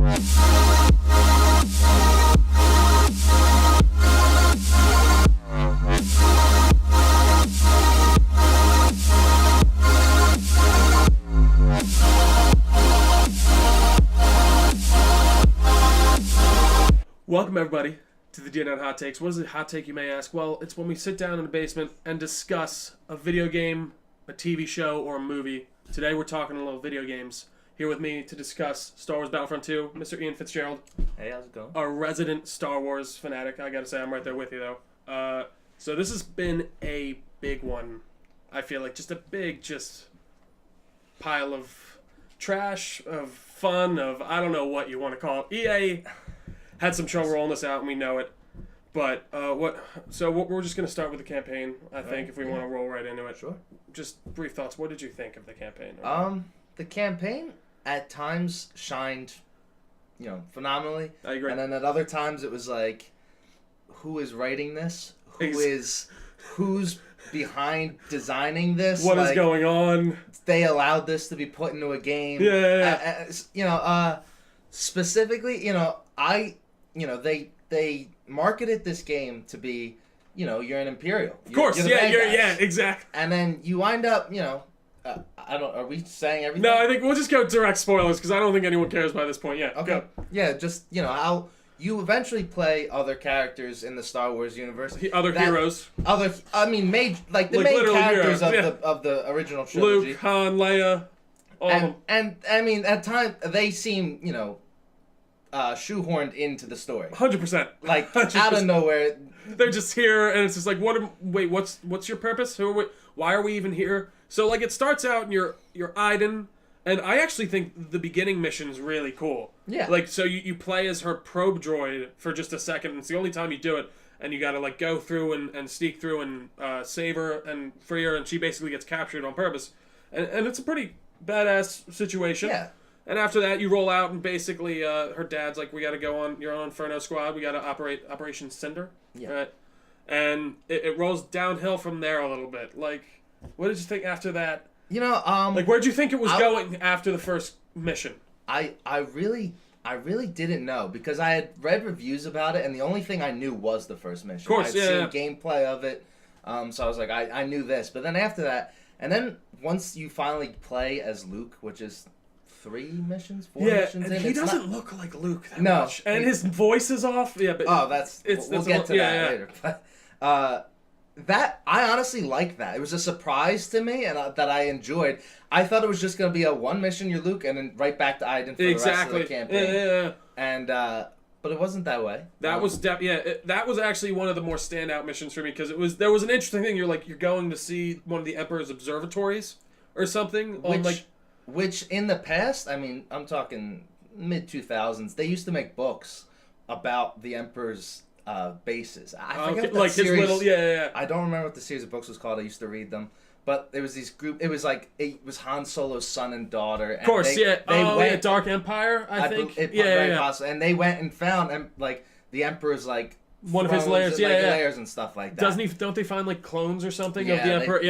Welcome, everybody, to the DNA Hot Takes. What is a hot take, you may ask? Well, it's when we sit down in the basement and discuss a video game, a TV show, or a movie. Today, we're talking a little video games. Here with me to discuss Star Wars Battlefront 2, Mr. Ian Fitzgerald. Hey, how's it going? A resident Star Wars fanatic. I gotta say, I'm right there with you, though. So this has been a big one. I feel like just a big, pile of trash, of fun, of I don't know what you want to call it. EA had some trouble rolling this out, and we know it. But we're just going to start with the campaign, I think, if we want to roll right into it. Sure. Just brief thoughts. What did you think of the campaign? The campaign at times shined, phenomenally. I agree. And then at other times it was like, who is writing this? Who's behind designing this? What is going on? They allowed this to be put into a game. Yeah. Specifically, they marketed this game to be, you're an Imperial. Of course, yeah, exactly. And then you wind up, are we saying everything? No, I think we'll just go direct spoilers because I don't think anyone cares by this point yet. Okay. Go. Yeah, just, how you eventually play other characters in the Star Wars universe. Heroes. Main characters of the original trilogy. Luke, Han, Leia, all of them. And, I mean, at times, they seem, shoehorned into the story. 100%. Like, 100%. out of nowhere. They're just here, and it's just like, what's your purpose? Who are we? Why are we even here? So, like, it starts out, and you're Iden, and I actually think the beginning mission is really cool. Yeah. Like, so you play as her probe droid for just a second, and it's the only time you do it, and you gotta, like, go through and sneak through and save her and free her, and she basically gets captured on purpose. And it's a pretty badass situation. Yeah. And after that, you roll out, and basically, her dad's like, we gotta go on, you're on Inferno Squad, we gotta operate Operation Cinder. Yeah. Right? And it rolls downhill from there a little bit. Like, what did you think after that? Like, where'd you think it was going after the first mission? I really didn't know because I had read reviews about it, and the only thing I knew was the first mission. Of course, I'd seen gameplay of it, so I was like, I knew this. But then after that, and then once you finally play as Luke, which is 4 missions and in, he doesn't look like Luke that much. And his voice is off. Yeah, but we'll get to that later. But that I honestly like that. It was a surprise to me, and that I enjoyed. I thought it was just going to be a one mission, you're Luke, and then right back to Iden for the rest of the campaign. Yeah. And but it wasn't that way. That was that was actually one of the more standout missions for me because there was an interesting thing. You're going to see one of the Emperor's observatories or something Which in the past, I mean, I'm talking mid-2000s, they used to make books about the Emperor's bases. I forget what the series, his little, I don't remember what the series of books was called. I used to read them. But there was these group, it was Han Solo's son and daughter. And of course, they went, Dark Empire, I think. Very possible. And they went and found, the Emperor's, one of his layers, layers and stuff like that. Don't they find clones or something of the they, Emperor?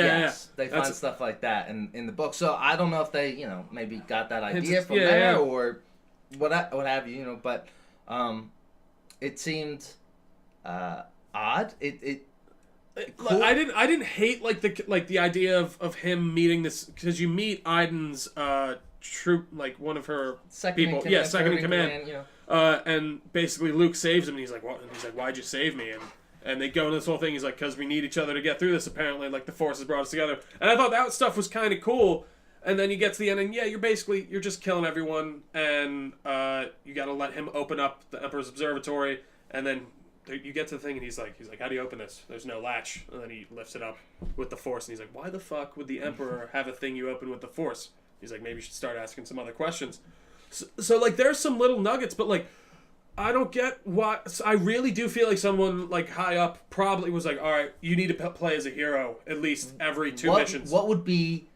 They find stuff like that in the book. So I don't know if they maybe got that idea from there or what have you. But it seemed odd. Cool. I didn't hate the idea of him meeting this because you meet Iden's troop, one of her second people, second in command. And basically Luke saves him, and he's like, "What?" And he's like, "Why'd you save me?" And they go into this whole thing. He's like, "Because we need each other to get through this. Apparently, the Force has brought us together." And I thought that stuff was kind of cool. And then you get to the end, and you're just killing everyone, and you got to let him open up the Emperor's observatory, and then you get to the thing, and he's like, "How do you open this? There's no latch." And then he lifts it up with the Force, and he's like, "Why the fuck would the Emperor have a thing you open with the Force?" He's like, "Maybe you should start asking some other questions." So there's some little nuggets, but I don't get why. I really do feel like someone high up probably was like, "All right, you need to play as a hero at least every 2 missions." What would be,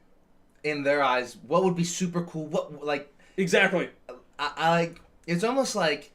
in their eyes, what would be super cool? Exactly. I it's almost like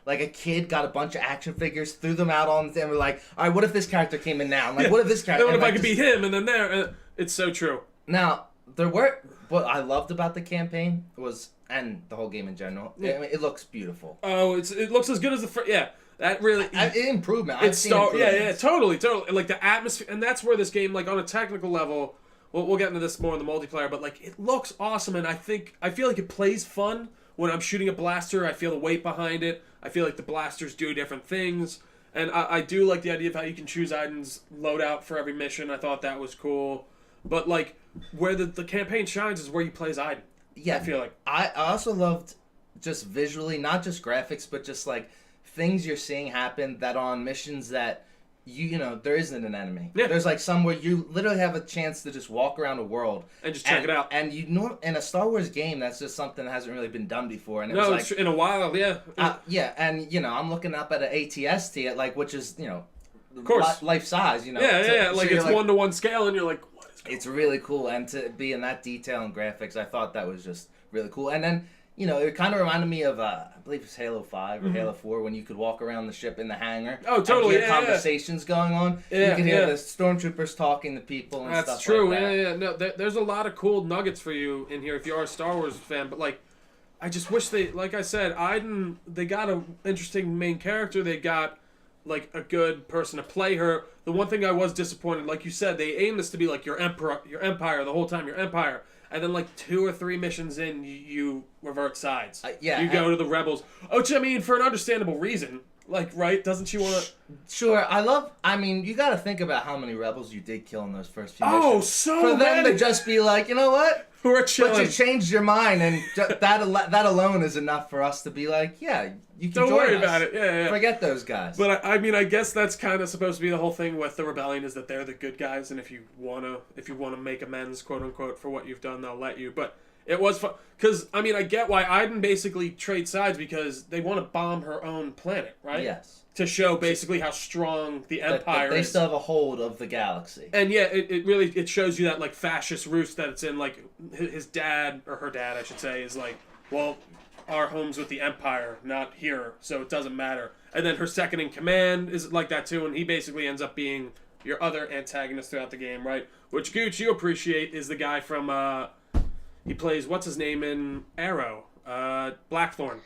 a kid got a bunch of action figures, threw them out on, and we're like, "All right, what if this character came in now? What if this character? What if I could be him?" And then it's so true. Now what I loved about the campaign was and the whole game in general. Yeah. I mean, it looks beautiful. Oh, it looks as good as the first. Yeah, that really improvement. Yeah, totally. Like the atmosphere, and that's where this game, like on a technical level, we'll get into this more in the multiplayer, but like it looks awesome, and I feel like it plays fun when I'm shooting a blaster. I feel the weight behind it. I feel like the blasters do different things. And I do like the idea of how you can choose Aiden's loadout for every mission. I thought that was cool. But, like, where the campaign shines is where you play as Aiden. Yeah. I feel like. I also loved just visually, not just graphics, but just, like, things you're seeing happen that on missions that, you know, there isn't an enemy. Yeah. There's, like, somewhere you literally have a chance to just walk around the world. And just check it out. And you know, in a Star Wars game, that's just something that hasn't really been done before. And it was like, in a while, yeah. Yeah, and, you know, I'm looking up at an ATST, at, like, which is, you know, of course. Life size, you know. Yeah. Like, it's 1-to-1 scale, and you're like, what is going on? It's really cool. And to be in that detail and graphics, I thought that was just really cool. And then, you know, it kind of reminded me of, I believe it's Halo 5 or Halo 4, when you could walk around the ship in the hangar. Oh, totally, and hear conversations going on. Yeah, you can hear the stormtroopers talking to people and stuff That's true, like that. yeah. No, there's a lot of cool nuggets for you in here if you are a Star Wars fan, but, like, I just wish like I said, Aiden, they got an interesting main character. They got, like, a good person to play her. The one thing I was disappointed, like you said, they aim this to be, like, your empire the whole time, your empire. And then, like, 2 or 3 missions in, you revert sides. You go to the rebels. Which, I mean, for an understandable reason. Like, right? Doesn't she want to... Sure. I mean, you got to think about how many rebels you did kill in those first few missions. Oh, so For them many. to just be like, you know what? We're chilling. But you changed your mind, and that alone is enough for us to be like, yeah, you can join us. Don't worry about it. Yeah. Forget those guys. But I mean, I guess that's kind of supposed to be the whole thing with the rebellion, is that they're the good guys, and if you wanna make amends, quote unquote, for what you've done, they'll let you. But it was fun because I mean, I get why Aiden basically trades sides, because they want to bomb her own planet, right? Yes. To show basically how strong the Empire they is. still have a hold of the galaxy. And yeah, it really shows you that, like, fascist roost that it's in. Like, his dad, or her dad, I should say, is like, well, our home's with the Empire, not here, so it doesn't matter. And then her second in command is like that too, and he basically ends up being your other antagonist throughout the game, right? Which, Gooch, you appreciate, is the guy from, he plays, what's his name in Arrow? Blackthorn.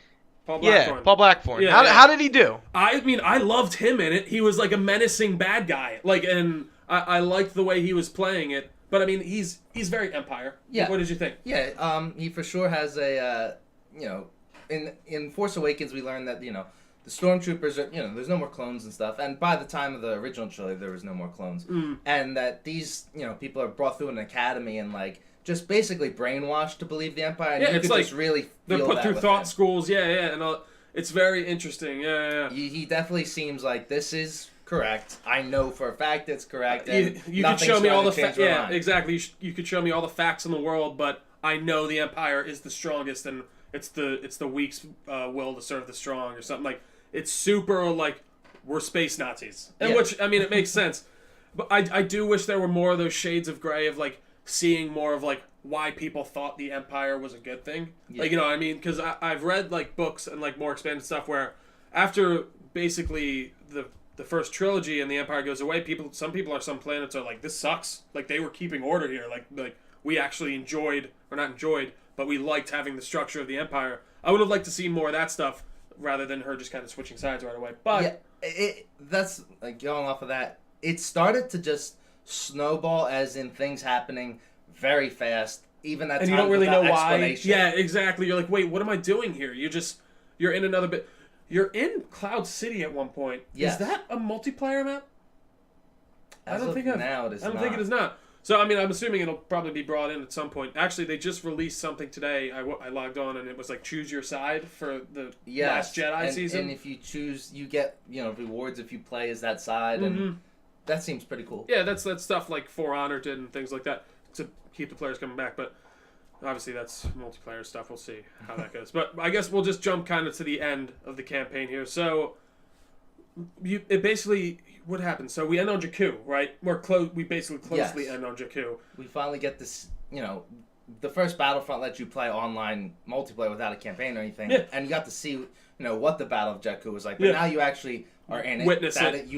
Paul Blackthorn. Yeah, Paul Blackthorn. Yeah, How did he do? I mean, I loved him in it. He was like a menacing bad guy. Like, and I liked the way he was playing it. But I mean, he's very Empire. Yeah. What did you think? Yeah, he for sure has a, you know, in Force Awakens we learned that, you know, the stormtroopers are, you know, there's no more clones and stuff. And by the time of the original trilogy, there was no more clones. And that these, you know, people are brought through an academy and, like, just basically brainwashed to believe the Empire, and you could like, just really feel they're put that through with thought him. Schools, and it's very interesting, He definitely seems like this is correct. I know for a fact it's correct. And you could show me all the facts. Yeah, exactly. You could show me all the facts in the world, but I know the Empire is the strongest, and it's the weak's will to serve the strong, or something. Like, it's super like we're space Nazis, and which, I mean, it makes sense. But I do wish there were more of those shades of gray of, like, seeing more of, like, why people thought the Empire was a good thing. Like, you know what I mean? Because I've read, like, books and, like, more expanded stuff where after basically the first trilogy and the Empire goes away, some people on some planets are like, this sucks. Like, they were keeping order here. Like we actually enjoyed, or not enjoyed, but we liked having the structure of the Empire. I would have liked to see more of that stuff rather than her just kind of switching sides right away. But that's, like, going off of that, it started to just snowball, as in things happening very fast, even at and times you don't really know why. Yeah, exactly. You're like, wait, what am I doing here? You're in another bit. You're in Cloud City at one point. Yes. Is that a multiplayer map? I don't think it is not. So, I mean, I'm assuming it'll probably be brought in at some point. Actually, they just released something today. I logged on, and it was like choose your side for the Last Jedi season. And if you choose, you get, you know, rewards if you play as that side, and that seems pretty cool. Yeah, that's stuff like For Honor did and things like that to keep the players coming back. But obviously, that's multiplayer stuff. We'll see how that goes. But I guess we'll just jump kind of to the end of the campaign here. So, it basically, what happens? So we end on Jakku, right? We basically closely end on Jakku. We finally get this, you know, the first Battlefront lets you play online multiplayer without a campaign or anything. Yeah. And you got to see, you know, what the Battle of Jakku was like. But now you actually are in it. Witness it.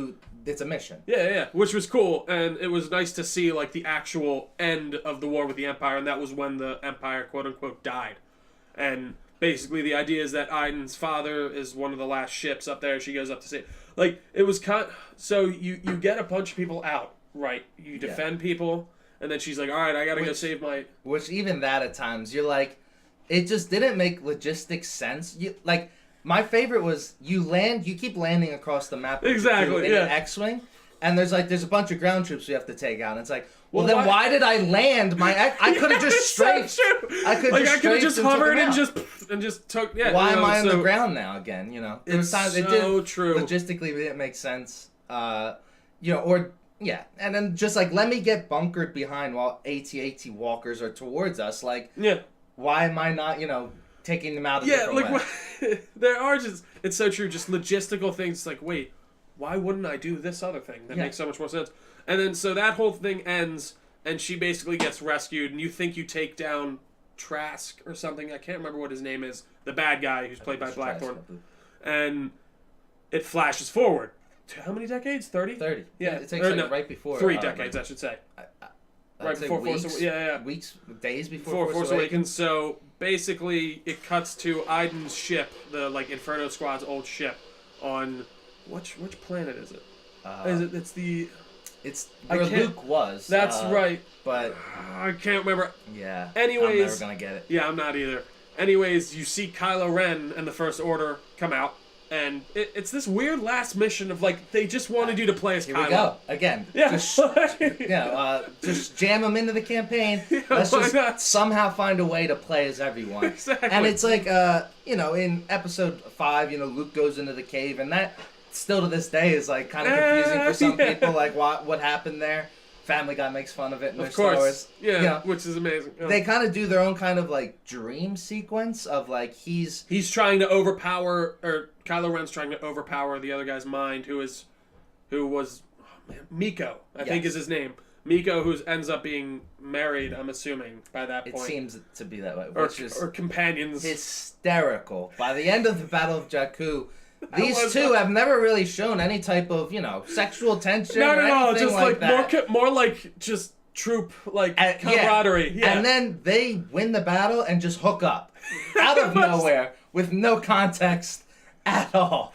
It's a mission. Yeah, which was cool, and it was nice to see, like, the actual end of the war with the Empire, and that was when the Empire, quote unquote, died. And basically the idea is that Aiden's father is one of the last ships up there. She goes up to say, like, it was so you get a bunch of people out, right? You defend people, and then she's like, all right, I gotta go save my... Which even that at times, you're like, it just didn't make logistic sense. Like, my favorite was you keep landing across the map in an X-Wing, and there's a bunch of ground troops we have to take out, and it's like, well then why did I land I could have just strafed. So I could have just hovered and just took. Yeah. Why am I on the ground now again? You know, it's so true. Logistically, it didn't make sense. You know, or yeah, and then just like let me get bunkered behind while AT-AT walkers are towards us. Like, why am I not taking them out a different way? There are it's so true. Just logistical things. Like, wait, why wouldn't I do this other thing? That makes so much more sense. And then, so that whole thing ends, and she basically gets rescued, and you think you take down Trask or something. I can't remember what his name is. The bad guy who's played by Blackthorne. And it flashes forward. How many decades? 30? 30. Yeah. It takes right before... 3 decades, I should say. Right before weeks, Force Awakens. Weeks, days before Force Awakens. So, basically, it cuts to Aiden's ship, the, Inferno Squad's old ship, on... Which planet is it? It's the... It's where Luke was. That's right. But... I can't remember. Yeah. Anyways... I'm never going to get it. Yeah, I'm not either. Anyways, you see Kylo Ren and the First Order come out, and it's this weird last mission of, they just wanted you to play as Kylo. Here we go. Again. Yeah. Just jam them into the campaign. Yeah, Let's just somehow find a way to play as everyone. Exactly. And it's like, in Episode 5, Luke goes into the cave, and that... still to this day is kind of confusing for some people. Like what happened there? Family Guy makes fun of it in their Star Wars. Yeah, which is amazing. Yeah. They kind of do their own kind of dream sequence of he's trying to overpower, or Kylo Ren's trying to overpower the other guy's mind, who was Miko, I think is his name. Miko, who ends up being married, I'm assuming, by that point. It seems to be that way. Or companions. Hysterical. By the end of the Battle of Jakku, these two have never really shown any type of, sexual tension or anything just like that. More like just troop, camaraderie. Yeah. And then they win the battle and just hook up. Out of nowhere, with no context at all.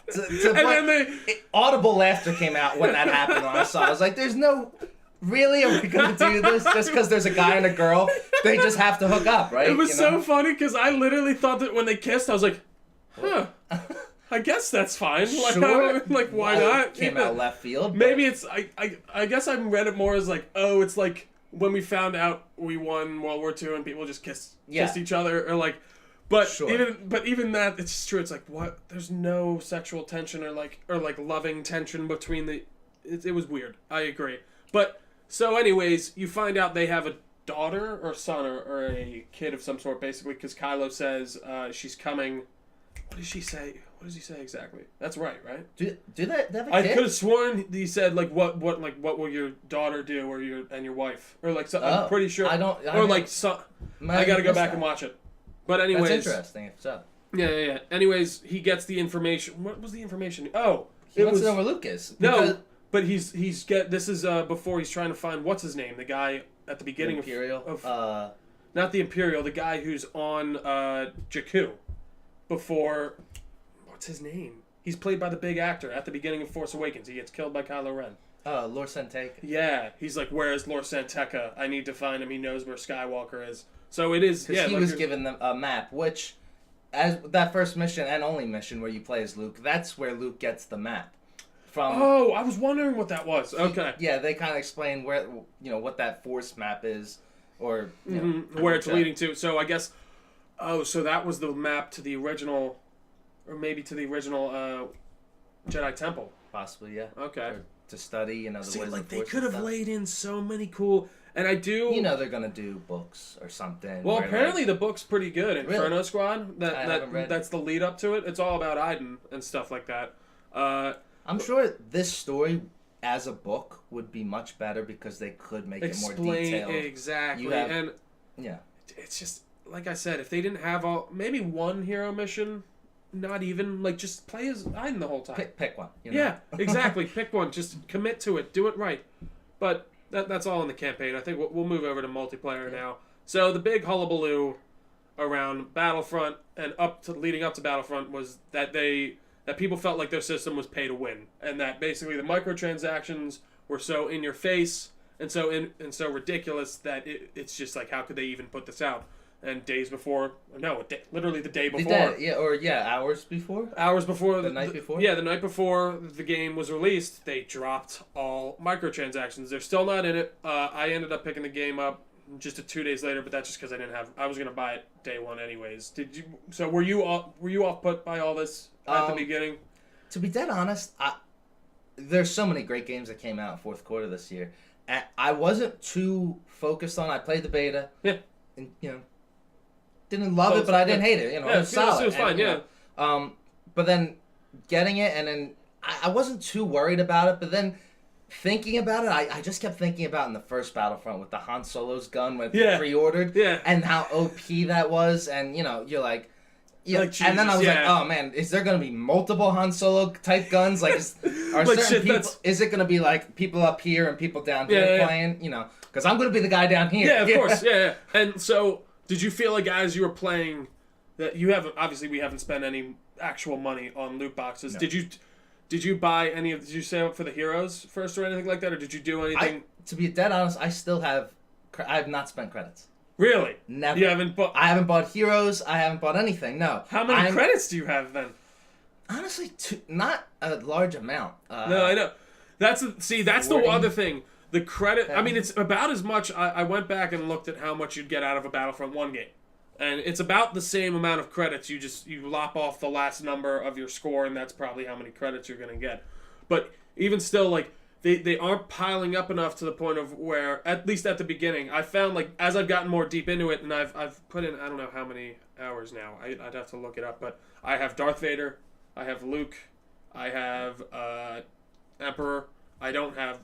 Audible laughter came out when that happened when I saw it. I was like, there's no... Really? Are we going to do this just because there's a guy and a girl? They just have to hook up, right? It was so funny because I literally thought that when they kissed, I was like, huh... I guess that's fine. Sure. Why not? Came out left field. Maybe it's... I guess I read it more as it's like when we found out we won World War II and people just kissed each other. Or But even that, it's true. It's like, what? There's no sexual tension or loving tension between the... It was weird. I agree. But, so anyways, you find out they have a daughter or son or a kid of some sort, basically, because Kylo says she's coming... What does she say? What does he say exactly? That's right? Do they have a kid? I could have sworn he said what will your daughter do or your wife or I'm pretty sure I gotta go back and watch it. But anyways, that's interesting. If so. Yeah. Anyways, he gets the information. What was the information? Oh, he wants to know where Luke is. No, but this is before he's trying to find what's his name, the guy at the beginning of not the Imperial, the guy who's on Jakku. Before, what's his name? He's played by the big actor at the beginning of Force Awakens. He gets killed by Kylo Ren. Lor San Tekka. Yeah, he's like, where is Lor San Tekka? I need to find him. He knows where Skywalker is. So it is. Because he was given them a map, which, as that first mission and only mission where you play as Luke, that's where Luke gets the map. From. Oh, I was wondering what that was. Okay. They kind of explain where what that Force map is, or where it's leading to. So I guess. Oh, so that was the map to the original, or maybe to the original Jedi Temple. Possibly, yeah. Okay. Or to study, the ways of the they could have laid in so many cool, and I do... they're going to do books or something. Well, apparently the book's pretty good. Inferno really? Squad, that's the lead up to it. It's all about Aiden and stuff like that. I'm sure this story, as a book, would be much better because they could make it more detailed. Exactly. It's just... Like I said, if they didn't have maybe one hero mission, not even, just play as Aiden the whole time. Pick one. Yeah, exactly. Pick one. Just commit to it. Do it right. But that's all in the campaign. I think we'll move over to multiplayer now. So the big hullabaloo around Battlefront and leading up to Battlefront was that people felt like their system was pay to win, and that basically the microtransactions were so in your face and so ridiculous that it's just like, how could they even put this out? And literally the day before. Hours before. Hours before. The night before? Yeah, the night before the game was released, they dropped all microtransactions. They're still not in it. I ended up picking the game up just 2 days later, but that's just because I was going to buy it day one anyways. So were you off put by all this at the beginning? To be dead honest, there's so many great games that came out in fourth quarter this year. I wasn't too focused on. I played the beta. Yeah. And, didn't love it, but I didn't hate it. It was solid. It was fine, yeah. But then getting it, and then I wasn't too worried about it, but then thinking about it, I just kept thinking about in the first Battlefront with the Han Solo's gun when it pre-ordered, and how OP that was, and you're like, Jesus, and then I was like, oh man, is there gonna be multiple Han Solo type guns? Like, is it gonna be like people up here and people down here playing? Because I'm gonna be the guy down here. Yeah, of course, yeah. And so, did you feel like as you were playing that we haven't spent any actual money on loot boxes? No. Did you buy any of? Did you save up for the heroes first or anything like that, or did you do anything? To be dead honest, I have not spent credits. Really? Never. You haven't bought. I haven't bought heroes. I haven't bought anything. No. How many credits do you have then? Honestly, not a large amount. No, I know. That's the other thing. The credit. I mean, it's about as much. I went back and looked at how much you'd get out of a Battlefront 1 game, and it's about the same amount of credits. You lop off the last number of your score, and that's probably how many credits you're gonna get. But even still, like. They aren't piling up enough to the point of where, at least at the beginning, I found, like, as I've gotten more deep into it, and I've put in, I don't know how many hours now, I'd have to look it up, but I have Darth Vader, I have Luke, I have Emperor, I don't have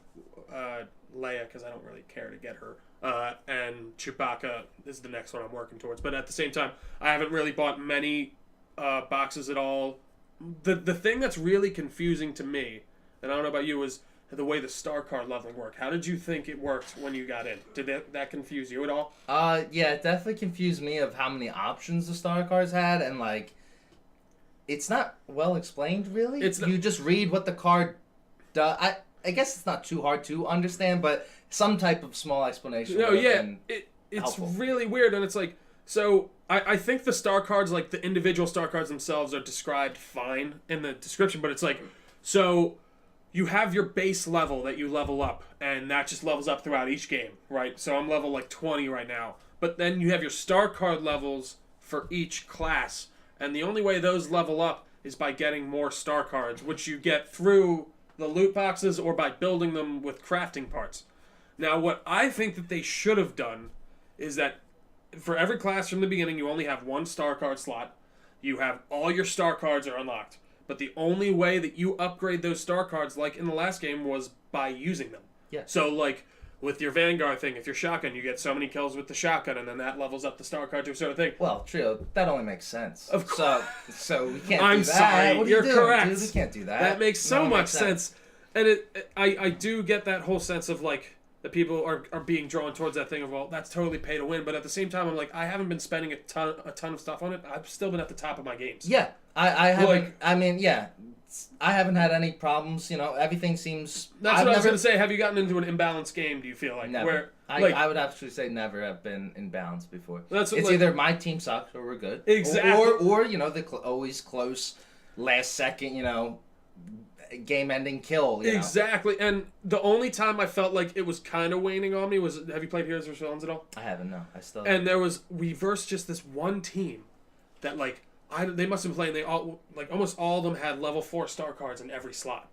Leia, because I don't really care to get her, and Chewbacca is the next one I'm working towards, but at the same time, I haven't really bought many boxes at all. The thing that's really confusing to me, and I don't know about you, is the way the star card leveling worked. How did you think it worked when you got in? Did that confuse you at all? Yeah, it definitely confused me of how many options the star cards had, and like, it's not well explained really. You just read what the card does. I guess it's not too hard to understand, but some type of small explanation. No, yeah, it's helpful. Really weird, and it's like, so I think the star cards, like the individual star cards themselves, are described fine in the description, but it's like, so. You have your base level that you level up, and that just levels up throughout each game, right? So I'm level like 20 right now. But then you have your star card levels for each class, and the only way those level up is by getting more star cards, which you get through the loot boxes or by building them with crafting parts. Now, what I think that they should have done is that for every class from the beginning, you only have one star card slot. You have all your star cards are unlocked. But the only way that you upgrade those star cards, like in the last game, was by using them. Yeah. So, like, with your Vanguard thing, if you're shotgun, you get so many kills with the shotgun, and then that levels up the star card to a certain thing. Well, Trio, that only makes sense. Of course. So we can't I'm do that. sorry, What you're correct. Dude, we can't do that. That makes so much sense. And I do get that whole sense of, like, that people are being drawn towards that thing of, well, that's totally pay to win. But at the same time, I'm like, I haven't been spending a ton of stuff on it. I've still been at the top of my games. Yeah. I haven't, I haven't had any problems. Everything seems. That's what I was going to say. Have you gotten into an imbalanced game? Do you feel like never? I would actually say never have been imbalanced before. It's either my team sucks or we're good. Exactly. Or the always close, last second, game-ending kill. Exactly. And the only time I felt like it was kind of waning on me was. Have you played Heroes vs. Villains at all? I haven't. No, I still. And we versed just this one team, that like. They must have been playing. They all almost all of them had level 4 star cards in every slot,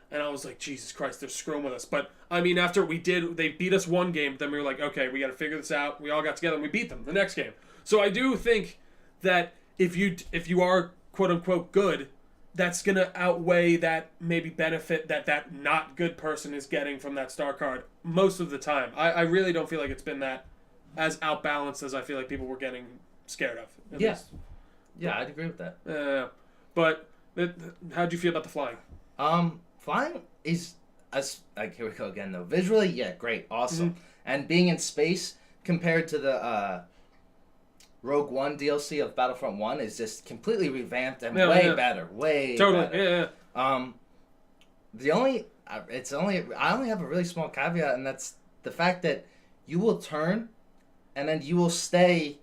and I was like, Jesus Christ, they're screwing with us. But I mean, after they beat us one game. Then we were like, okay, we got to figure this out. We all got together and we beat them the next game. So I do think that if you are quote unquote good, that's gonna outweigh that maybe benefit that not good person is getting from that star card most of the time. I really don't feel like it's been that as outbalanced as I feel like people were getting scared of. Yes. Yeah. Yeah, I'd agree with that. But how'd you feel about the flying? Flying is, here we go again though. Visually, yeah, great, awesome. Mm-hmm. And being in space compared to the Rogue One DLC of Battlefront 1 is just completely revamped and way better. Way totally. better. Yeah. I only have a really small caveat, and that's the fact that you will turn and then you will stay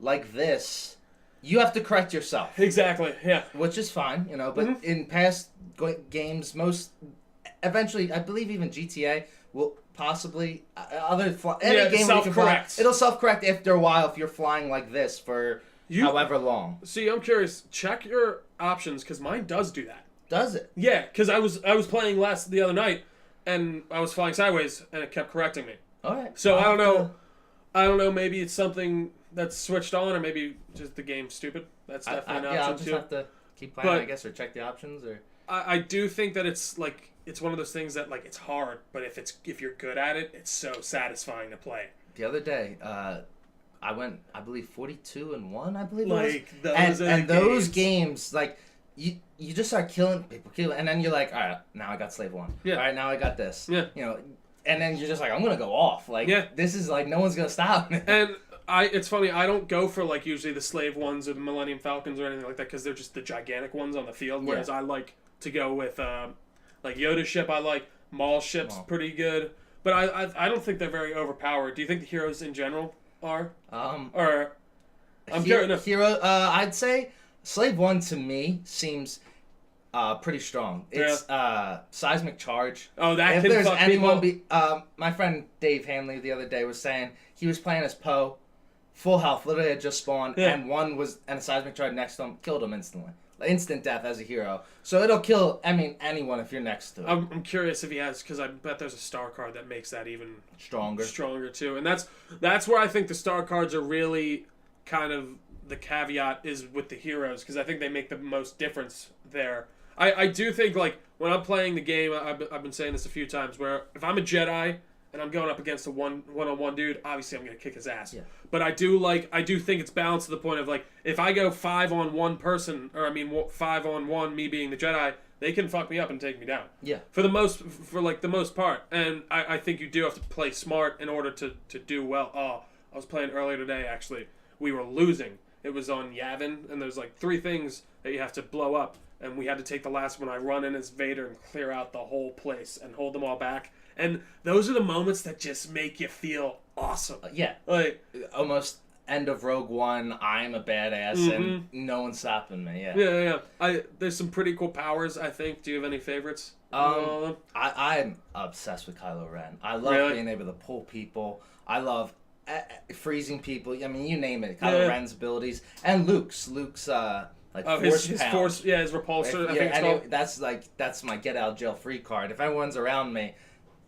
like this. You have to correct yourself. Exactly, yeah. Which is fine, but in past games, eventually, I believe even GTA will possibly, any game self-correct. It'll self-correct after a while if you're flying like this for however long. See, I'm curious, check your options, because mine does do that. Does it? Yeah, because I was playing the other night, and I was flying sideways, and it kept correcting me. All right. So I don't know. I don't know. Maybe it's something that's switched on, or maybe just the game's stupid. That's definitely an option I'll just too. have to keep playing, I guess, or check the options, or. I do think that it's one of those things that it's hard, but if you're good at it, it's so satisfying to play. The other day, I went, I believe 42-1. I believe those games you just start killing people, and then you're like, all right, now I got Slave 1. Yeah. All right, now I got this. Yeah. And then you're just like, I'm gonna go off. This is no one's gonna stop me. And it's funny, I don't go for usually the Slave ones or the Millennium Falcons or anything like that, because they're just the gigantic ones on the field. Whereas I like to go with Yoda's ship. I like Maul's ship's pretty good, but I don't think they're very overpowered. Do you think the heroes in general are? I'd say Slave 1 to me seems pretty strong. It's seismic charge. Oh, that if can there's fuck anyone people. My friend Dave Hanley the other day was saying he was playing as Poe, full health, literally had just spawned, and a seismic charge next to him, killed him instantly. Instant death as a hero. So it'll kill, anyone if you're next to it. I'm curious if he has, because I bet there's a star card that makes that even stronger too. And that's where I think the star cards are really kind of the caveat is with the heroes, because I think they make the most difference there. I do think when I'm playing the game, I've been saying this a few times, where if I'm a Jedi and I'm going up against a one-on-one dude, obviously I'm going to kick his ass. Yeah. But I do think it's balanced to the point of if I go 5-on-1 person, or 5-on-1 me being the Jedi, they can fuck me up and take me down. Yeah. For the most part, and I think you do have to play smart in order to do well. Oh, I was playing earlier today actually. We were losing. It was on Yavin, and there's 3 things that you have to blow up, and we had to take the last one. I run in as Vader and clear out the whole place and hold them all back. And those are the moments that just make you feel awesome. Yeah. Almost end of Rogue One, I'm a badass, and no one's stopping me. Yeah. Yeah. There's some pretty cool powers, I think. Do you have any favorites? I'm obsessed with Kylo Ren. I love being able to pull people. I love freezing people. I mean, you name it. Kylo Ren's abilities. And Luke's force his force, his repulsor, I think it's called. That's my get out jail free card. If everyone's around me,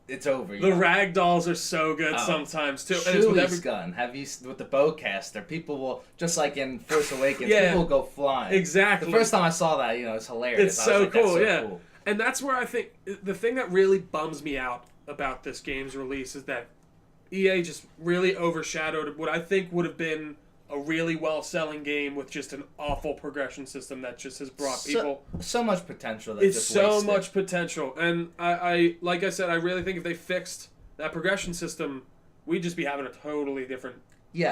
it's over. The rag dolls are so good sometimes too. Chewie's gun. Have you with the bowcaster? People will just like in Force Awakens. People will go flying. Exactly. The first time I saw that, it's hilarious. It's so cool. Cool. And that's where I think the thing that really bums me out about this game's release is that EA just really overshadowed what I think would have been a really well-selling game with just an awful progression system that just has brought people so much potential. It's so much potential, and I like I said, I really think if they fixed that progression system, we'd just be having a totally different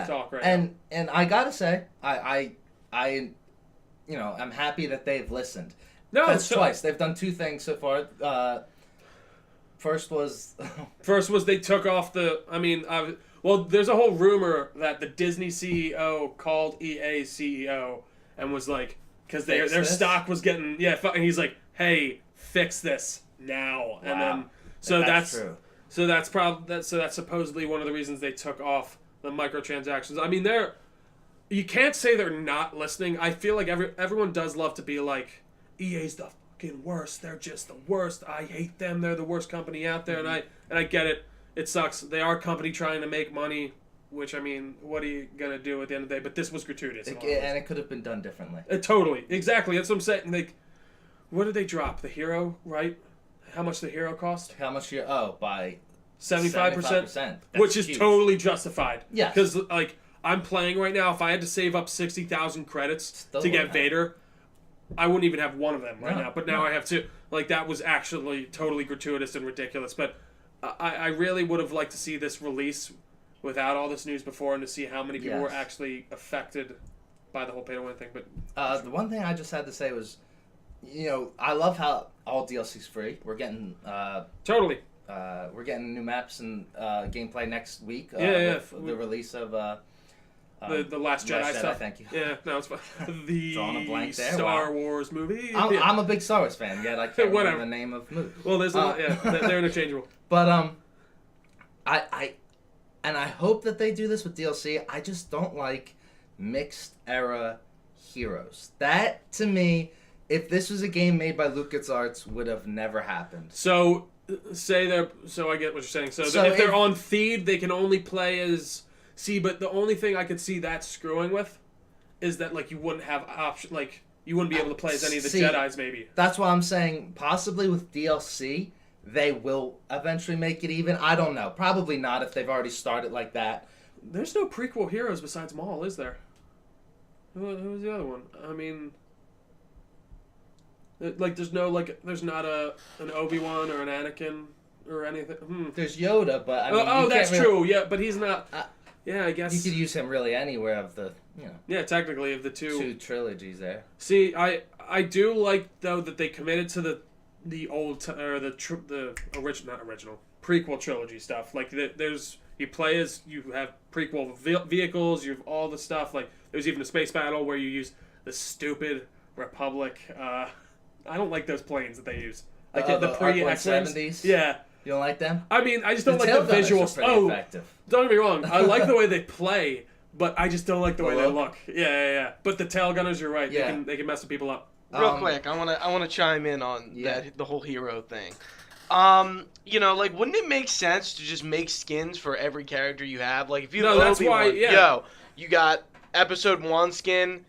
talk right now. And I gotta say, I I'm happy that they've listened. No, that's twice. They've done 2 things so far. First was they took off the. Well, there's a whole rumor that the Disney CEO called EA CEO and was like, because their stock was getting and he's like, hey, fix this now. Wow. And then that's true. So that's supposedly one of the reasons they took off the microtransactions. I mean, you can't say they're not listening. I feel like everyone does love to be like, EA's the fucking worst. They're just the worst. I hate them. They're the worst company out there. Mm-hmm. And I get it. It sucks. They are a company trying to make money, which, what are you going to do at the end of the day? But this was gratuitous. And it could have been done differently. Totally. Exactly. That's what I'm saying. What did they drop? The hero, right? How much the hero cost? How much by 75%? Which is huge. Totally justified. Yeah. Because, I'm playing right now. If I had to save up 60,000 credits to get Vader, I wouldn't even have one of them right now. But now I have 2. That was actually totally gratuitous and ridiculous. But I really would have liked to see this release without all this news before, and to see how many people were Yes. actually affected by the whole pay-to-win thing. But The one thing I just had to say was, I love how all DLC's free. We're getting totally. we're getting new maps and gameplay next week. Yeah. With the release of The Last Jedi stuff. Thank you. Yeah, no, it's fine. The Drawing a blank there, Star wow. Wars movie. I'm a big Star Wars fan, yet I can't Whatever. remember the name of the movie. Well, there's a lot. Yeah, they're interchangeable. But I hope that they do this with DLC. I just don't like mixed era heroes. That to me, if this was a game made by LucasArts, would have never happened. So say they're. So I get what you're saying. So, So if they're on Theed, they can only play as. See, but the only thing I could see that screwing with is that like you wouldn't have option. Like you wouldn't be able to play as any of the Jedis. Maybe That's why I'm saying possibly with DLC. They will eventually make it even. I don't know. Probably not if they've already started like that. there's no prequel heroes besides Maul, is there? Who's the other one? I mean, like there's no there's not an Obi-Wan or an Anakin or anything. There's Yoda, but I mean, that's true. Yeah, but he's not. Yeah, I guess you could use him really anywhere of the Yeah, technically of the two trilogies there. See, I do like though that they committed to the old or the original prequel trilogy stuff. Like there's you play as you have prequel vehicles, you have all the stuff. Like there's even a space battle where you use the stupid Republic. I don't like those planes that they use. Like the pre-X-70s. Yeah. You don't like them? I mean, I just don't like the visuals. Effective. Don't get me wrong. I like the way they play, but I just don't like the way they look. Yeah. But the tail gunners, you're right. Yeah. They can mess with people up. Real quick, I wanna chime in on the whole hero thing. Wouldn't it make sense to just make skins for every character you have? Like if you have that's why. Yeah. You got episode 1 skin,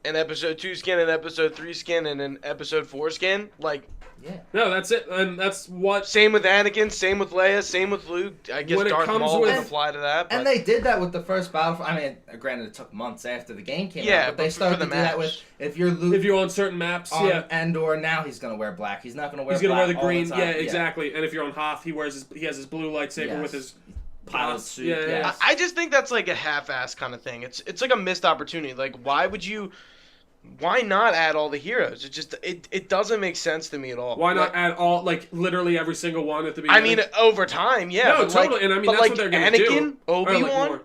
an episode 2 skin, an episode 3 skin, and an episode 4 skin. Like. Yeah. No, that's it, and that's what. Same with Anakin, same with Leia, same with Luke. I guess Darth Maul would apply to that. But... And they did that with the first Battlefront. I mean, granted, it took months after the game came out. Yeah, but they started to do that with if you're Luke. If you're on certain maps, Endor, now he's gonna wear black. He's not gonna wear. He's gonna black wear the green. all the time. Yeah, exactly. And if you're on Hoth, he has his blue lightsaber with his pilot suit. Yeah. I just think that's like a half-ass kind of thing. It's like a missed opportunity. Like, why not add all the heroes? It doesn't make sense to me at all. Why not add all, like, literally every single one at the beginning? I mean, over time, yeah. No, totally. And I mean, that's what they're going to do. Anakin, Obi-Wan,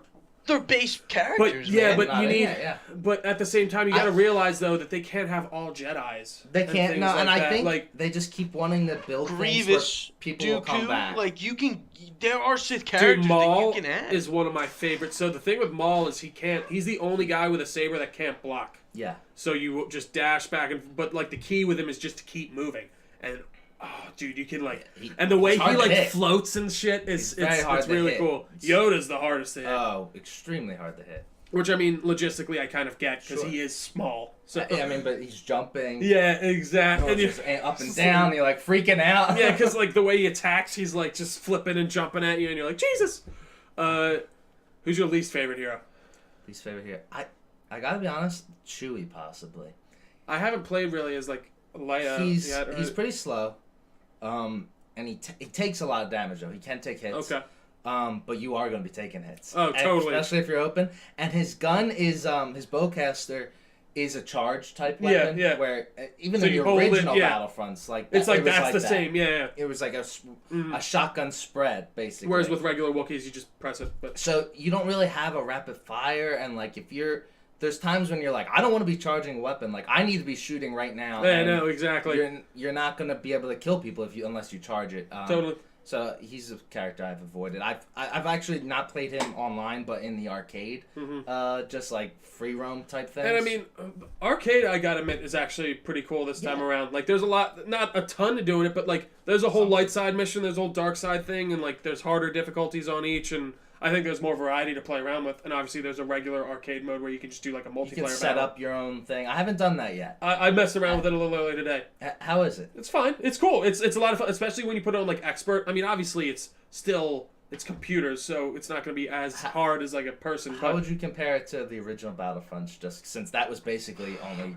they're base characters, but you need... But at the same time, you got to realize, though, that they can't have all Jedis. They can't. No, and I think like, they just keep wanting to build Grievous, things where people Dooku, will come back. Like, there are Sith characters Maul that you can add. is one of my favorites. So the thing with Maul is he's the only guy with a saber that can't block. Yeah. So you just dash back but like the key with him is just to keep moving. And dude, you can and the way he floats and shit it's really cool. Yoda's the hardest to hit. Oh, extremely hard to hit. Which I mean, logistically, I kind of get because he is small. So I mean, but he's jumping. Yeah, exactly. And you're up and down. You're like freaking out. Yeah, because like the way he attacks, he's like just flipping and jumping at you, and you're like, Jesus. Who's your least favorite hero? Least favorite hero. I gotta be honest, Chewie possibly. I haven't played really as like Leia. He's pretty slow, and he takes a lot of damage though. He can take hits. Okay. But you are going to be taking hits. Oh, totally. Especially if you're open. And his gun is his bowcaster is a charge type weapon. Yeah. Where even in the original Battlefronts, it's like that's the same. Yeah. It was like a shotgun spread basically. Whereas with regular Wookiees, you just press it. But so you don't really have a rapid fire, and like if there's times when you're like, I don't want to be charging a weapon. Like I need to be shooting right now. Yeah, no, exactly. You're not going to be able to kill people unless you charge it. Totally. So he's a character I've avoided. I've actually not played him online, but in the arcade, just like free roam type things. And I mean, arcade, I gotta admit, is actually pretty cool this time around. Like, there's a lot, not a ton to do in it, but like, there's a whole light side mission, there's a whole dark side thing, and like, there's harder difficulties on each, and I think there's more variety to play around with. And obviously, there's a regular arcade mode where you can just do like a multiplayer. You can set up your own thing. I haven't done that yet. I messed around with it a little earlier today. How is it? It's fine. It's cool. It's a lot of fun, especially when you put it on like expert. I mean, obviously, it's computers, so it's not going to be as hard as like a person. How would you compare it to the original Battlefront? Just since that was basically only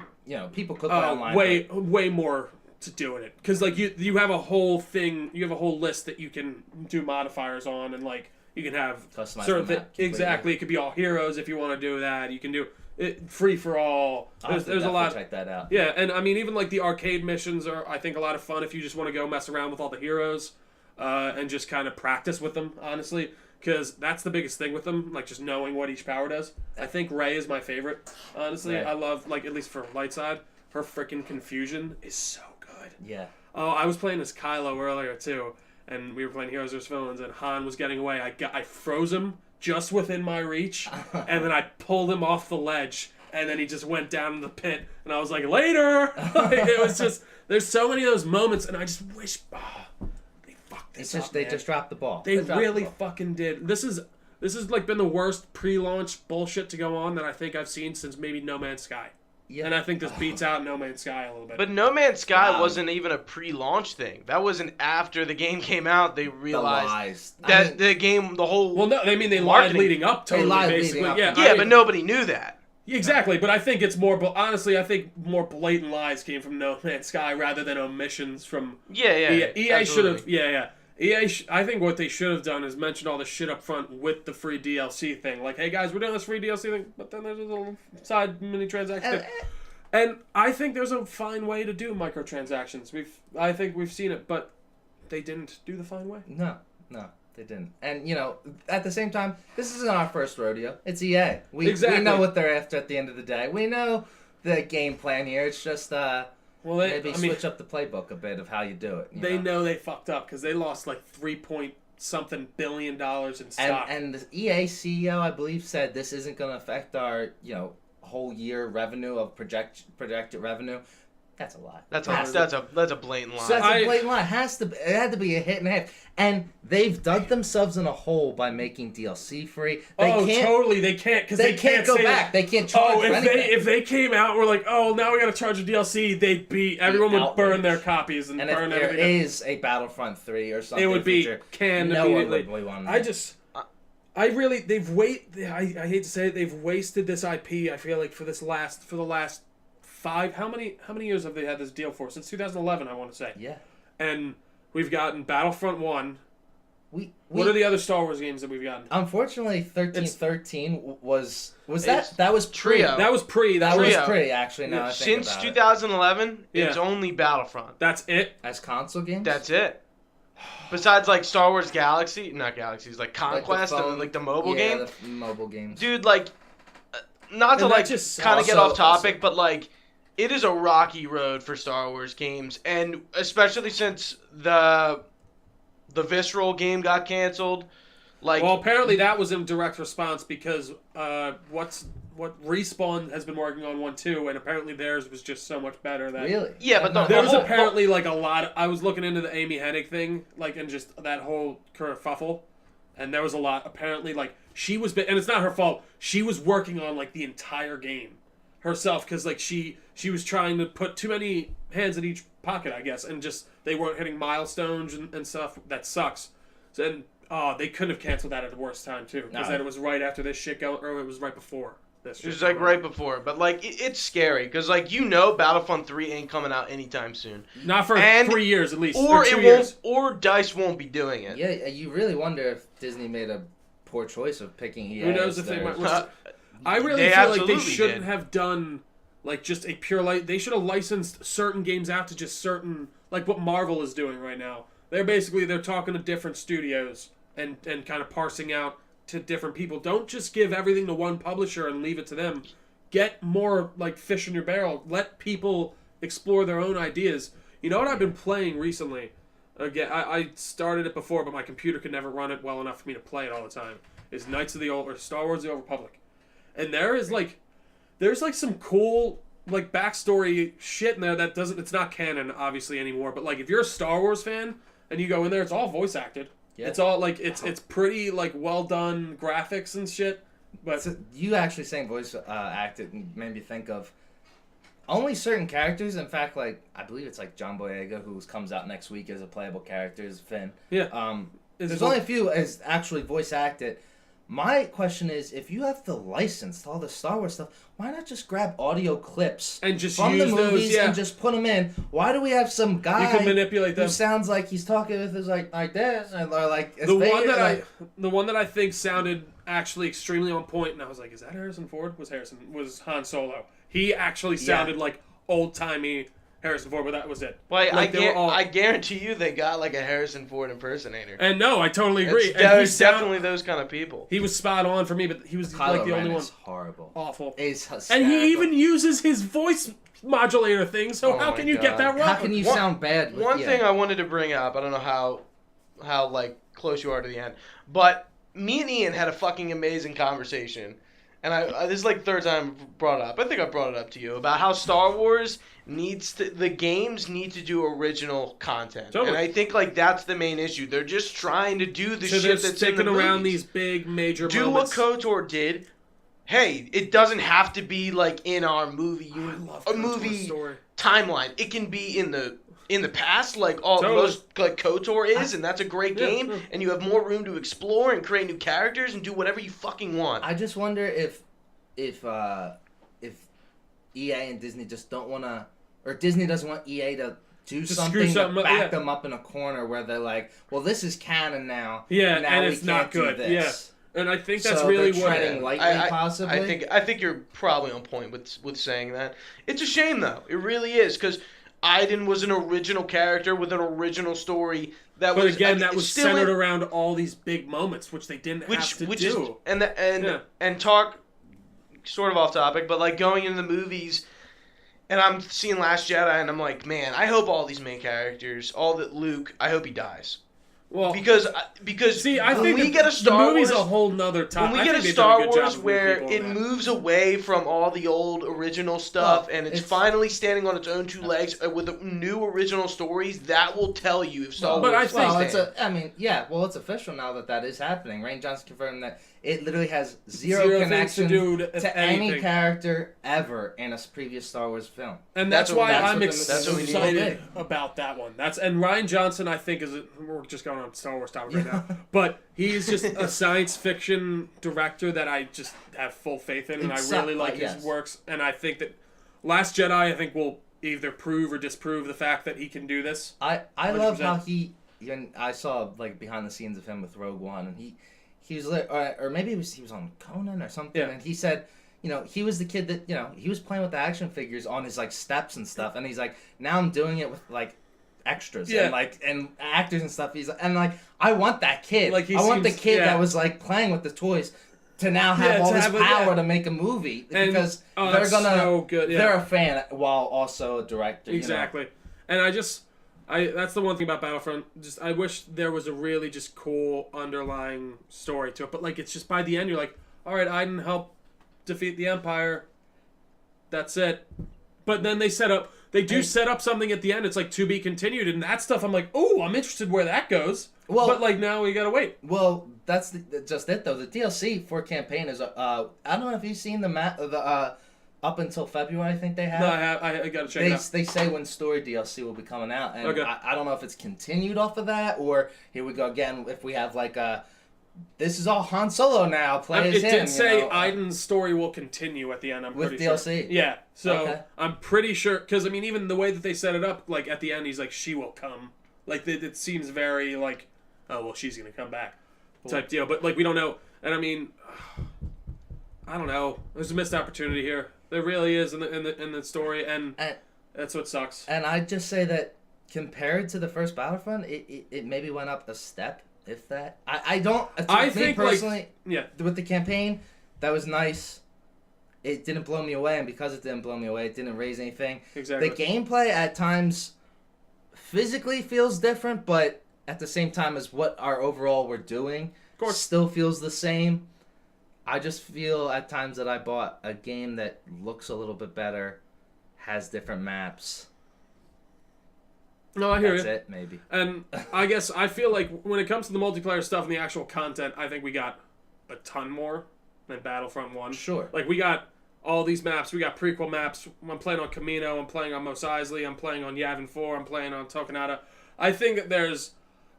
people could play online. Way more to do in it, because like you have a whole thing, you have a whole list that you can do modifiers on, and like. You can have Customize certain the map completely. Exactly. It could be all heroes if you want to do that. You can do it free for all. There's a lot. Check that out. Yeah, and I mean even like the arcade missions are I think a lot of fun if you just want to go mess around with all the heroes, and just kind of practice with them. Honestly, because that's the biggest thing with them, like just knowing what each power does. I think Rey is my favorite. Honestly, Rey. I love like at least for light side, her freaking confusion is so good. Yeah. Oh, I was playing as Kylo earlier too, and we were playing Heroes vs. Villains, and Han was getting away. I froze him just within my reach, and then I pulled him off the ledge, and then he just went down in the pit, and I was like, later! It was just, there's so many of those moments, and I just wish, they fucked this up, They man. just dropped the ball. They dropped really the ball. fucking did. This has like been the worst pre-launch bullshit to go on that I think I've seen since maybe No Man's Sky. Yeah. And I think this beats out No Man's Sky a little bit. But No Man's Sky Wow. wasn't even a pre-launch thing. That wasn't after the game came out. They The realized lies. that the game, the whole well, no, I mean they lied marketing- leading up to They it, lied leading basically. up Yeah, to yeah, I but mean, nobody knew that. Exactly, but I think it's more. Honestly, I think more blatant lies came from No Man's Sky rather than omissions from. Yeah, EA should have. absolutely. Yeah. I think what they should have done is mentioned all the shit up front with the free DLC thing. Like, hey guys, we're doing this free DLC thing, but then there's a little side mini transaction. And I think there's a fine way to do microtransactions. I think we've seen it, but they didn't do the fine way. No, they didn't. And, at the same time, this isn't our first rodeo. It's EA. We Exactly. know what they're after at the end of the day. We know the game plan here. It's just maybe switch up the playbook a bit of how you do it. They know they fucked up because they lost like $3.something billion in stock. And the EA CEO, I believe, said this isn't going to affect our, whole year revenue of projected revenue. That's a lie. That's a blatant lie. So that's a blatant lie. It had to be a hit and a half. And they've dug themselves in a hole by making DLC free. Totally. They can't because they can't go say back. They can't charge for anything. If they came out and were like, oh, now we got to charge a DLC, they'd be everyone would burn their copies and burn if everything. there is a Battlefront 3 or something, it would be future, canned no one immediately. would want I hate to say it, they've wasted this IP. I feel like for the last 5. How many years have they had this deal for? Since 2011, I want to say. Yeah. And we've gotten Battlefront 1. What are the other Star Wars games that we've gotten? Unfortunately, 1313 was that was pre. Trio. That was pre. That was Trio. pre. Actually, now I think Since about it. 2011, it's Yeah. only Battlefront. That's it. As console games. That's it. Besides, like Star Wars Galaxy, not Galaxies, like Conquest and like the mobile game. The mobile games. Dude, like, not to And that like just kind of get also- off topic, but like, it is a rocky road for Star Wars games, and especially since the Visceral game got canceled. Like, Well, apparently that was in direct response because what Respawn has been working on 1-2, and apparently theirs was just so much better that Really? Yeah, but there was whole- apparently like a lot of, I was looking into the Amy Hennig thing, like, and just that whole kerfuffle, and there was a lot apparently like she was, and it's not her fault. She was working on like the entire game herself because like she was trying to put too many hands in each pocket, I guess, and just they weren't hitting milestones and stuff. That sucks. So, and they couldn't have canceled that at the worst time too, because then it was right after this shit going, or it was right before this. It was like right before, but like it's scary because like Battlefront 3 ain't coming out anytime soon. Not for 3 years at least, or 2 it years. won't, or DICE won't be doing it. Yeah, you really wonder if Disney made a poor choice of picking EA. Who knows as if they their- might? I really They feel like they absolutely shouldn't did. have done like just a pure They should have licensed certain games out to just certain, like what Marvel is doing right now. They're talking to different studios and kind of parsing out to different people. Don't just give everything to one publisher and leave it to them. Get more like fish in your barrel. Let people explore their own ideas. You know what I've been playing recently? Again, I started it before, but my computer could never run it well enough for me to play it all the time. Is Star Wars: The Old Republic, and there's some cool like backstory shit in there that it's not canon obviously anymore. But like if you're a Star Wars fan and you go in there, it's all voice acted. Yeah. It's all like it's pretty like well done graphics and shit. But So you actually saying voice acted made me think of only certain characters. In fact, like I believe it's like John Boyega, who comes out next week as a playable character, as Finn. Yeah. There's only a few as actually voice acted, My question is, if you have the license to all the Star Wars stuff, why not just grab audio clips and just from use the movies those, and just put them in? Why do we have some guy you can manipulate them. who sounds like he's talking with his like this or like the one that I think sounded actually extremely on point, and I was like, is that Harrison Ford? Was Han Solo? He actually sounded like old timey Harrison Ford, but that was it. Well, like, I guarantee you they got like a Harrison Ford impersonator. And no, I totally agree. There's definitely those kind of people. He was spot on for me, but he was like the only one. Horrible. Awful. And he even uses his voice modulator thing, so how can you get that wrong? How can you sound bad? One thing I wanted to bring up, I don't know how like close you are to the end, but me and Ian had a fucking amazing conversation. And this is like the third time I've brought it up. I think I brought it up to you about how Star Wars the games need to do original content. Totally. And I think like that's the main issue. They're just trying to do the shit that's in the movies. Around these big major do moments. What KOTOR did. Hey, it doesn't have to be like in our movie timeline. It can be in the past, like most like KOTOR is, and that's a great game, and you have more room to explore and create new characters and do whatever you fucking want. I just wonder if EA and Disney just don't want to, or Disney doesn't want EA to do something to back them up in a corner where they're like, well, this is canon now. Yeah, now and we it's can't not good. Do this. Yeah, and I think that's so really they're treading lightly, possibly. I think you're probably on point with saying that. It's a shame though. It really is, because Iden was an original character with an original story that was centered around all these big moments, which they didn't have to do. And talk sort of off topic, but like going into the movies, and I'm seeing Last Jedi, and I'm like, man, I hope all these main characters, Luke, I hope he dies. Well, because see, I think we get a Star Wars, a whole nother topic. When we get a Star Wars where it moves away from all the old original stuff, and it's finally standing on its own two legs with new original stories, that will tell you if Star Wars. It's official now that is happening. Rian Johnson confirmed that it literally has zero connection to any character ever in a previous Star Wars film, and that's why I'm excited about that one. And Rian Johnson, I think, we're just going on Star Wars topic right now, but he's just a science fiction director that I just have full faith in, and I really like his works. And I think that Last Jedi, I think, will either prove or disprove the fact that he can do this. I love how I saw like behind the scenes of him with Rogue One, and he was like, or maybe he was on Conan or something, and he said, he was the kid that he was playing with the action figures on his like steps and stuff, and he's like, now I'm doing it with like extras and actors and stuff. I want that kid. I want the kid that was like playing with the toys to now have all this power to make a movie, because they're gonna they're a fan while also a director. Exactly, and that's the one thing about Battlefront. I wish there was a really just cool underlying story to it, but like it's just by the end you're like, all right, Iden helped defeat the Empire. That's it. But then they set up something at the end. It's like to be continued, and that stuff. I'm like, oh, I'm interested where that goes. Well, but like now we gotta wait. Well, that's just it though. The DLC for campaign is I don't know if you've seen the up until February, I think they have. No, I gotta check it out. They say when story DLC will be coming out, and I don't know if it's continued off of that, or here we go again. If we have like this is all Han Solo now. It did say Iden's story will continue at the end. I'm pretty sure. With DLC. Yeah, so I'm pretty sure, because I mean, even the way that they set it up, like at the end, he's like, she will come. Like it seems very like, oh well, she's gonna come back, type deal. But like we don't know, and I mean, I don't know. There's a missed opportunity here. There really is in the story, and that's what sucks. And I'd just say that compared to the first Battlefront, it maybe went up a step. If that, I think personally, with the campaign, that was nice. It didn't blow me away, and because it didn't blow me away, it didn't raise anything. Exactly. The gameplay at times physically feels different, but at the same time as what our overall we're doing, still feels the same. I just feel at times that I bought a game that looks a little bit better, has different maps. No, I hear you. That's it, maybe. And I guess I feel like when it comes to the multiplayer stuff and the actual content, I think we got a ton more than Battlefront 1. Sure. Like, we got all these maps. We got prequel maps. I'm playing on Camino. I'm playing on Mos Eisley. I'm playing on Yavin 4. I'm playing on Tokenata. I think that there's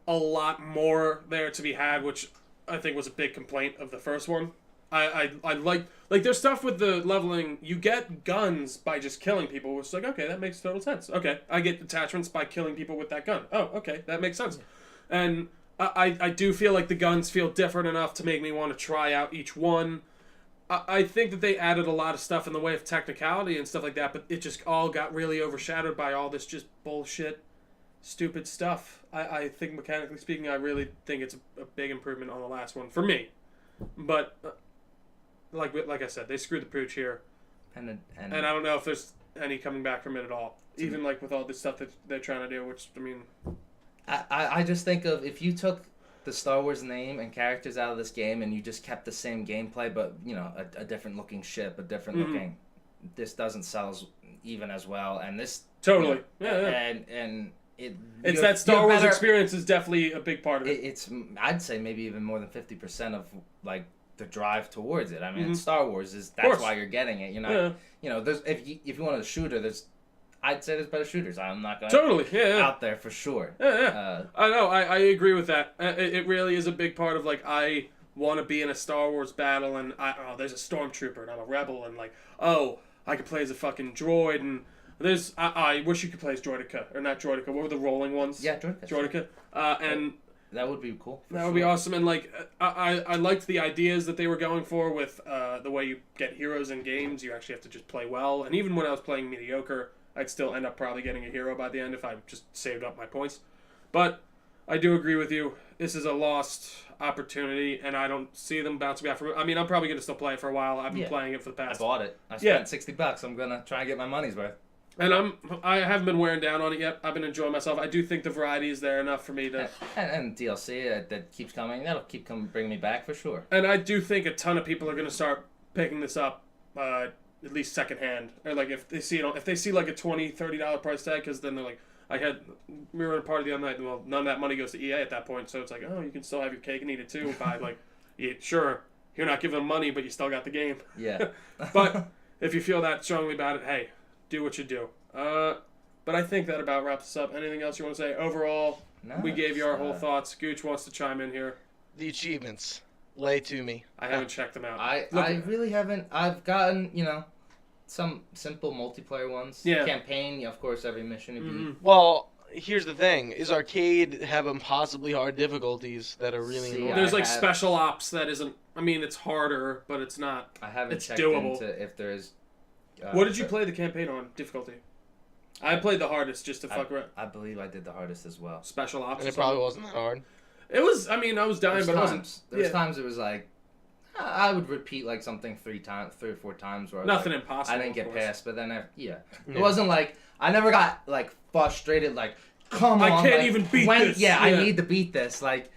a lot more there to be had, which I think was a big complaint of the first one. I like there's stuff with the leveling. You get guns by just killing people, which is like, okay, that makes total sense. Okay, I get attachments by killing people with that gun. Oh, okay, that makes sense. And I do feel like the guns feel different enough to make me want to try out each one. I think that they added a lot of stuff in the way of technicality and stuff like that, but it just all got really overshadowed by all this just bullshit, stupid stuff. I think mechanically speaking, I really think it's a big improvement on the last one for me. But like I said, they screwed the pooch here, and I don't know if there's any coming back from it at all. Even like with all this stuff that they're trying to do, which I mean, I just think of if you took the Star Wars name and characters out of this game and you just kept the same gameplay, but you know a different looking ship, a different looking, this doesn't sell even as well, and this totally, you know, and it's that Star Wars experience is definitely a big part of it. It's I'd say maybe even more than 50% of like the drive towards it. I mean, Star Wars that's why you're getting it. You're not, you know, there's if you want a shooter, I'd say there's better shooters. I'm not going out there for sure. I know. I agree with that. It really is a big part of like I want to be in a Star Wars battle and there's a stormtrooper and I'm a rebel and like I could play as a fucking droid and there's I wish you could play as Droideka or not Droideka. What were the rolling ones? Yeah, Droideka. Droideka. And that would be cool. That would be awesome. And like I liked the ideas that they were going for with the way you get heroes in games. You actually have to just play well. And even when I was playing mediocre, I'd still end up probably getting a hero by the end if I just saved up my points. But I do agree with you. This is a lost opportunity, and I don't see them bouncing back from it. I mean, I'm probably going to still play it for a while. I've been playing it for the past. I bought it. I spent $60. I'm going to try and get my money's worth. And I haven't been wearing down on it yet. I've been enjoying myself. I do think the variety is there enough for me to... And DLC that keeps coming. That'll keep bringing me back for sure. And I do think a ton of people are going to start picking this up at least secondhand. Or like if they see like a $20, $30 price tag, because then they're like... We were in a party the other night, well, none of that money goes to EA at that point, so it's like, you can still have your cake and eat it too by like, sure, you're not giving them money, but you still got the game. Yeah. But if you feel that strongly about it, hey, do what you do. But I think that about wraps us up. Anything else you want to say? Overall, we gave you our whole thoughts. Gooch wants to chime in here. The achievements. Lay to me. I haven't checked them out. I really haven't. I've gotten, some simple multiplayer ones. Yeah. Campaign, of course, every mission would be. Well, here's the thing. Is arcade have impossibly hard difficulties that are really annoying? There's like special ops that isn't... I mean, it's harder, but it's not... I haven't checked doable. into if there's... what did you play the campaign on? Difficulty? I played the hardest just to fuck around. I believe I did the hardest as well. Special ops. And it probably wasn't that hard. It was... I mean, I was dying, but it wasn't... There was times it was like... I would repeat like something 3 or 4 times. Where nothing impossible. I didn't get past, but then it wasn't like I never got like frustrated. Like, come on, I can't even beat this. Yeah, I need to beat this. Like,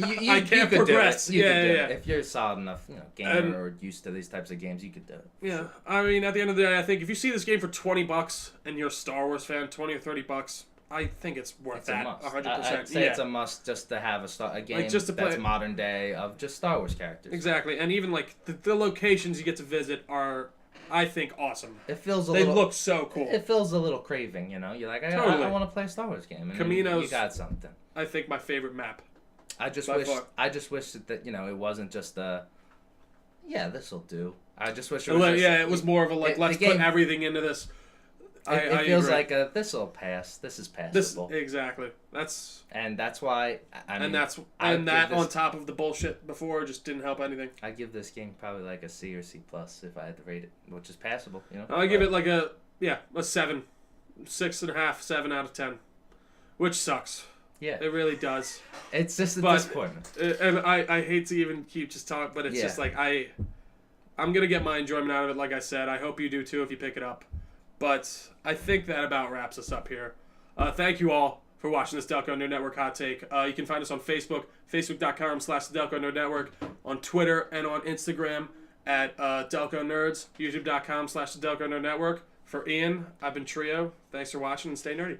I can't progress. You could do it. If you're a solid enough, gamer or used to these types of games, you could do it. Yeah, I mean, at the end of the day, I think if you see this game for $20 and you're a Star Wars fan, $20 or $30. I think it's worth that. 100%. I'd say it's a must just to have a game like just to that's modern day of just Star Wars characters. Exactly, and even like the locations you get to visit are, I think, awesome. It feels they look so cool. It feels a little craving, You're like, I want to play a Star Wars game. And Camino's, you got something. I think my favorite map. I just wish that it wasn't just this will do. I just wish it was it was more of a let's put everything into this. It feels like this will pass. This is passable. Exactly. That's why. That on top of the bullshit before just didn't help anything. I give this game probably like a C or C plus if I had to rate it, which is passable. I give it like a 7, 6.5, 7 out of 10, which sucks. Yeah, it really does. It's just a disappointment. And I hate to even keep just talking, but it's just like I'm gonna get my enjoyment out of it. Like I said, I hope you do too if you pick it up. But I think that about wraps us up here. Thank you all for watching this Delco Nerd Network Hot Take. You can find us on Facebook, facebook.com/Delco Nerd Network, on Twitter and on Instagram at Delco Nerds, youtube.com/Delco Nerd Network. For Ian, I've been Trio. Thanks for watching and stay nerdy.